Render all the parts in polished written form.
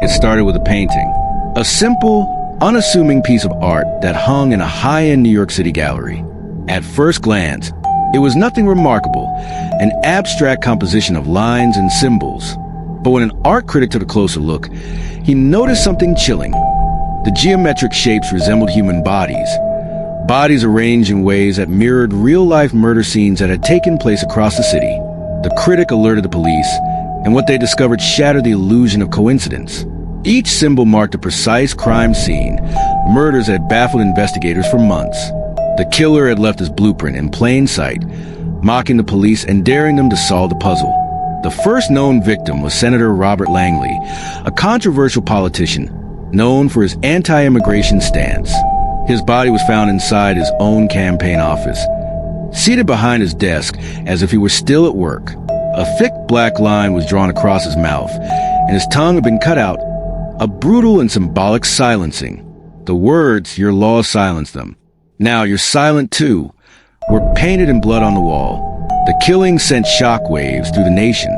It started with a painting. A simple, unassuming piece of art that hung in a high-end New York City gallery. At first glance, it was nothing remarkable, an abstract composition of lines and symbols. But when an art critic took a closer look, he noticed something chilling. The geometric shapes resembled human bodies arranged in ways that mirrored real-life murder scenes that had taken place across the city. The critic alerted the police, and what they discovered shattered the illusion of coincidence. Each symbol marked a precise crime scene, murders that had baffled investigators for months. The killer had left his blueprint in plain sight, mocking the police and daring them to solve the puzzle. The first known victim was Senator Robert Langley, a controversial politician known for his anti-immigration stance. His body was found inside his own campaign office, seated behind his desk as if he were still at work. A thick black line was drawn across his mouth, and his tongue had been cut out, a brutal and symbolic silencing. The words, "Your laws silence them. Now you're silent too," were painted in blood on the wall. The killing sent shockwaves through the nation.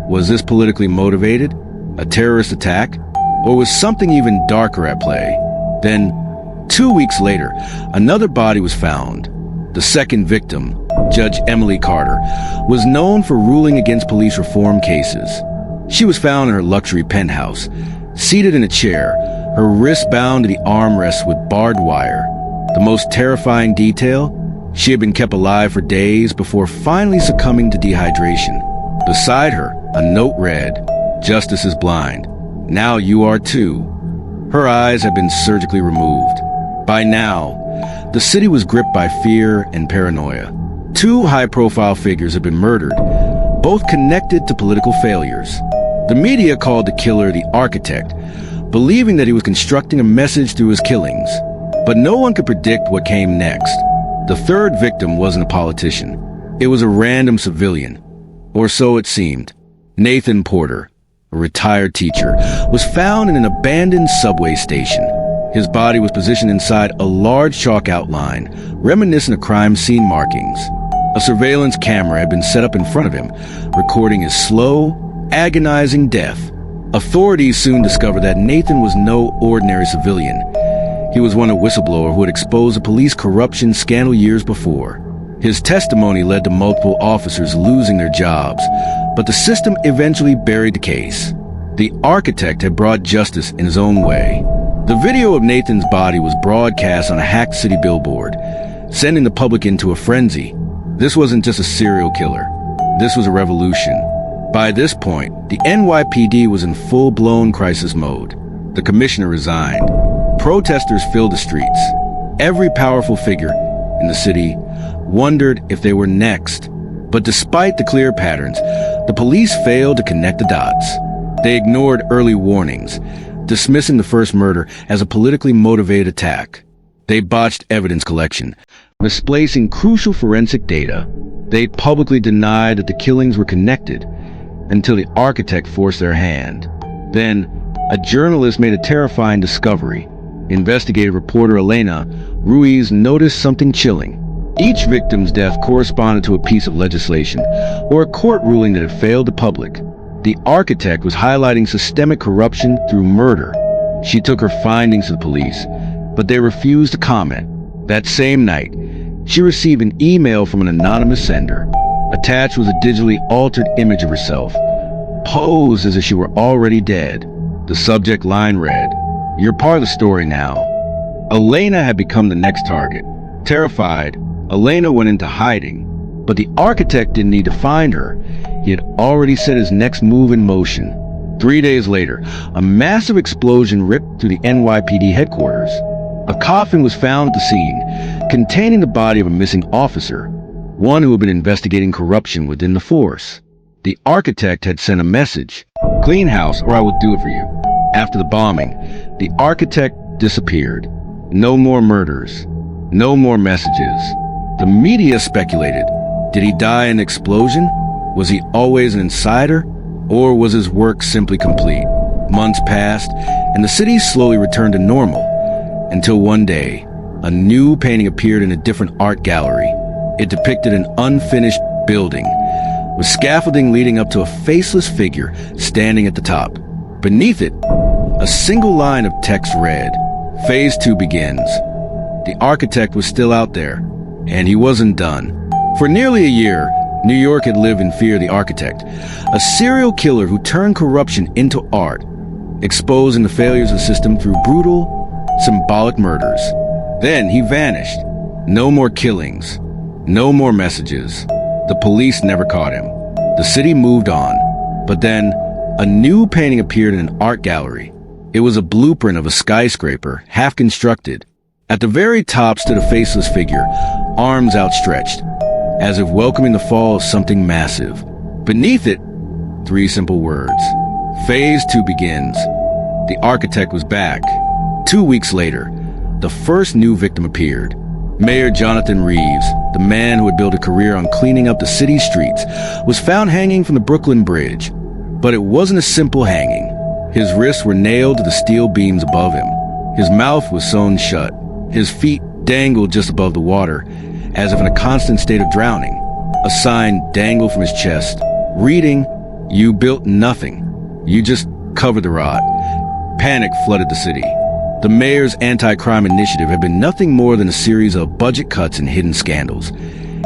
Was this politically motivated? A terrorist attack? Or was something even darker at play? Then, 2 weeks later, another body was found. The second victim, Judge Emily Carter, was known for ruling against police reform cases. She was found in her luxury penthouse, seated in a chair, her wrists bound to the armrests with barbed wire. The most terrifying detail? She had been kept alive for days before finally succumbing to dehydration. Beside her, a note read, "Justice is blind. Now you are too." Her eyes had been surgically removed. By now, the city was gripped by fear and paranoia. 2 high-profile figures had been murdered, both connected to political failures. The media called the killer the architect, believing that he was constructing a message through his killings. But no one could predict what came next. The third victim wasn't a politician. It was a random civilian, or so it seemed. Nathan Porter, a retired teacher, was found in an abandoned subway station. His body was positioned inside a large chalk outline, reminiscent of crime scene markings. A surveillance camera had been set up in front of him, recording his slow, agonizing death. Authorities soon discovered that Nathan was no ordinary civilian. He was one whistleblower who had exposed a police corruption scandal years before. His testimony led to multiple officers losing their jobs, but the system eventually buried the case. The architect had brought justice in his own way. The video of Nathan's body was broadcast on a hacked city billboard, sending the public into a frenzy. This wasn't just a serial killer. This was a revolution. By this point, the NYPD was in full-blown crisis mode. The commissioner resigned. Protesters filled the streets. Every powerful figure in the city wondered if they were next. But despite the clear patterns, the police failed to connect the dots. They ignored early warnings, dismissing the first murder as a politically motivated attack. They botched evidence collection, misplacing crucial forensic data. They publicly denied that the killings were connected until the architect forced their hand. Then, a journalist made a terrifying discovery. Investigative reporter Elena Ruiz noticed something chilling. Each victim's death corresponded to a piece of legislation or a court ruling that had failed the public. The architect was highlighting systemic corruption through murder. She took her findings to the police, but they refused to comment. That same night, she received an email from an anonymous sender. Attached was a digitally altered image of herself, posed as if she were already dead. The subject line read, "You're part of the story now." Elena had become the next target. Terrified, Elena went into hiding, but the architect didn't need to find her. He had already set his next move in motion. 3 days later, a massive explosion ripped through the NYPD headquarters. A coffin was found at the scene, containing the body of a missing officer, one who had been investigating corruption within the force. The architect had sent a message, "Clean house or I will do it for you." After the bombing, the architect disappeared. No more murders. No more messages. The media speculated. Did he die in an explosion? Was he always an insider? Or was his work simply complete? Months passed, and the city slowly returned to normal, until one day, a new painting appeared in a different art gallery. It depicted an unfinished building, with scaffolding leading up to a faceless figure standing at the top. Beneath it, A single line of text read, "Phase 2 begins." The architect was still out there, and he wasn't done. For nearly a year, New York had lived in fear of the architect, a serial killer who turned corruption into art, exposing the failures of the system through brutal, symbolic murders. Then he vanished. No more killings. No more messages. The police never caught him. The city moved on. But then, a new painting appeared in an art gallery. It was a blueprint of a skyscraper, half constructed. At the very top stood a faceless figure, arms outstretched, as if welcoming the fall of something massive. Beneath it, 3 simple words. Phase 2 begins. The architect was back. 2 weeks later, the first new victim appeared. Mayor Jonathan Reeves, the man who had built a career on cleaning up the city's streets, was found hanging from the Brooklyn Bridge. But it wasn't a simple hanging. His wrists were nailed to the steel beams above him. His mouth was sewn shut. His feet dangled just above the water, as if in a constant state of drowning. A sign dangled from his chest, reading, "You built nothing. You just covered the rot." Panic flooded the city. The mayor's anti-crime initiative had been nothing more than a series of budget cuts and hidden scandals,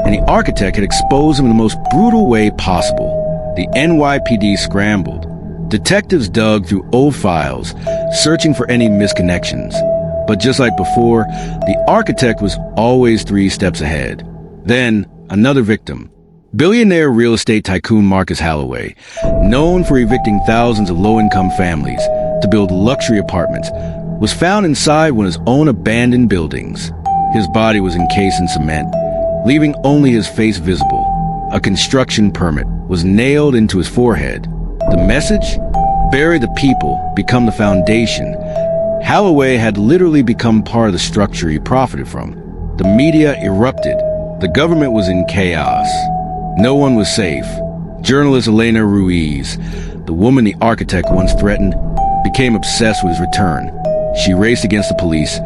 and the architect had exposed them in the most brutal way possible. The NYPD scrambled. Detectives dug through old files, searching for any misconnections. But just like before, the architect was always 3 steps ahead. Then, another victim. Billionaire real estate tycoon Marcus Holloway, known for evicting thousands of low-income families to build luxury apartments, was found inside one of his own abandoned buildings. His body was encased in cement, leaving only his face visible. A construction permit was nailed into his forehead. The message? Bury the people, become the foundation. Holloway had literally become part of the structure he profited from. The media erupted. The government was in chaos. No one was safe. Journalist Elena Ruiz, the woman the architect once threatened, became obsessed with his return. She raced against the police,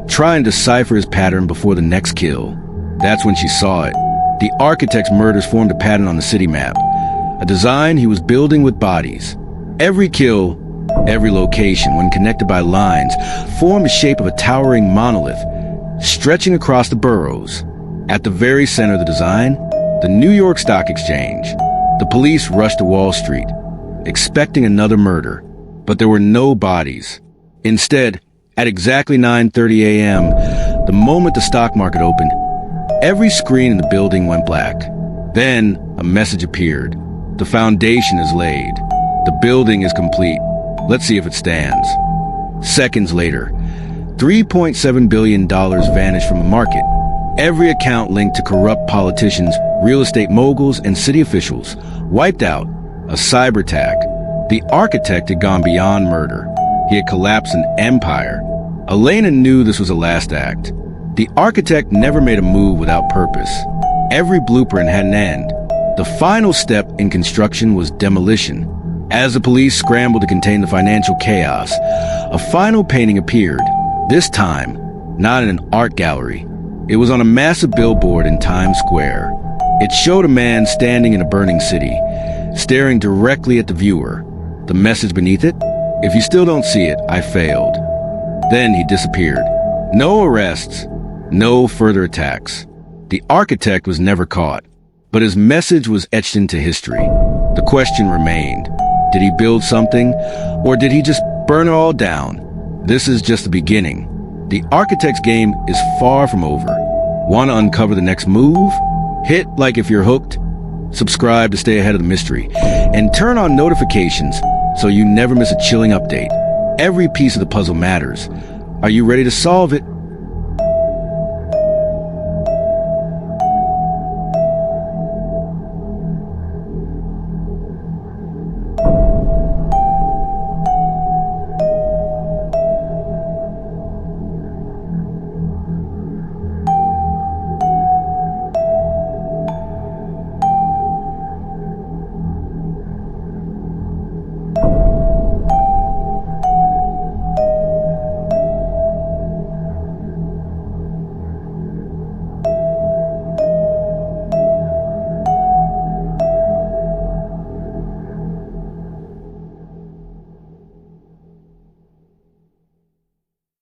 trying to decipher his pattern before the next kill. That's when she saw it. The architect's murders formed a pattern on the city map, a design he was building with bodies. Every kill, every location, when connected by lines, formed the shape of a towering monolith, stretching across the boroughs. At the very center of the design, the New York Stock Exchange. The police rushed to Wall Street, expecting another murder, but there were no bodies. Instead, at exactly 9:30 a.m., the moment the stock market opened, every screen in the building went black. Then, a message appeared. The foundation is laid. The building is complete. Let's see if it stands. Seconds later, $3.7 billion vanished from the market. Every account linked to corrupt politicians, real estate moguls, and city officials wiped out. A cyber attack. The architect had gone beyond murder. He had collapsed an empire. Elena knew this was the last act. The architect never made a move without purpose. Every blueprint had an end. The final step in construction was demolition. As the police scrambled to contain the financial chaos, a final painting appeared. This time, not in an art gallery. It was on a massive billboard in Times Square. It showed a man standing in a burning city, staring directly at the viewer. The message beneath it? "If you still don't see it, I failed." Then he disappeared. No arrests, no further attacks. The architect was never caught, but his message was etched into history. The question remained, did he build something, or did he just burn it all down? This is just the beginning. The architect's game is far from over. Want to uncover the next move? Hit like if you're hooked, subscribe to stay ahead of the mystery, and turn on notifications so you never miss a chilling update. Every piece of the puzzle matters. Are you ready to solve it?